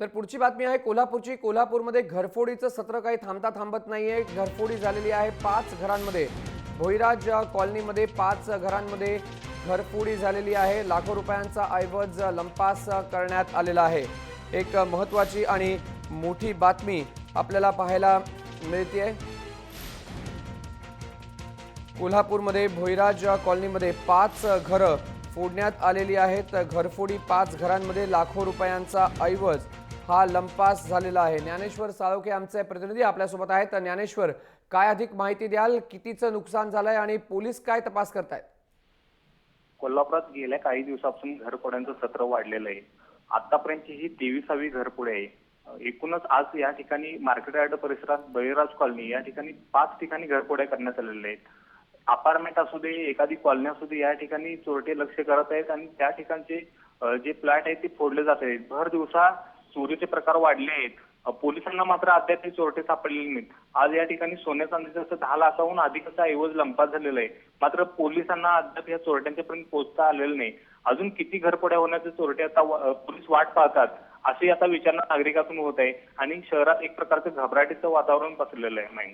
तर पुढची बातमी आहे कोल्हापूरची। कोल्हापूरमध्ये घरफोडीचं सत्र काही थांबता थांबत नाहीये। घरफोडी झालेली आहे 5 घरांमध्ये। भोईराज कॉलनीमध्ये 5 घरांमध्ये घरफोडी झालेली आहे। लाखो रुपयांचा ऐवज लंपास करण्यात आलेला आहे। एक महत्त्वाची आणि मोठी बातमी आपल्याला पाहायला मिळते। कोल्हापूरमध्ये भोईराज कॉलनीमध्ये 5 घरं फोडण्यात आलेली आहेत। घरफोडी 5 घरांमध्ये लाखो रुपयांचा ऐवज हा लंपास झालेला आहे। ज्ञानेश्वर साळोखे आमचे प्रतिनिधी आपल्यासोबत आहेत। तर ज्ञानेश्वर, काय अधिक माहिती द्याल? कितीचं नुकसान झालंय आणि पोलीस काय तपास करतायत? कोल्हापुरात गेल्या काही दिवसापासून घरफोड्यांचं सत्र वाढलेलं आहे। आतापर्यंतची ही 23वी घरफोड आहे। एकूणच आज या ठिकाणी मार्केट यार्ड परिसरात बळीराज कॉलनी या ठिकाणी 5 ठिकाणी घरफोड्या करण्यात आलेल्या आहेत। अपार्टमेंट असू दे, एखादी कॉलनी असू दे, या ठिकाणी चोरटे लक्ष करत आहेत आणि त्या ठिकाणचे जे फ्लॅट आहेत ते फोडले जात आहेत। भर दिवसा चोरीचे प्रकार वाढले आहेत। पोलिसांना मात्र अद्याप चोरटे सापडलेले नाहीत। आज या ठिकाणी सोन्या चांदीचं असं 10 लाखाहून अधिकचा ऐवज लंपास झालेला आहे। मात्र पोलिसांना अद्याप या चोरट्यांच्यापर्यंत पोहोचता आलेलं नाही। अजून किती घरफोड्या होण्याचे चोरटे आता पोलीस वाट पाहतात अशी आता विचारणा नागरिकातून होत आहे आणि शहरात एक प्रकारचं घबराटीचं वातावरण पसरलेलं आहे।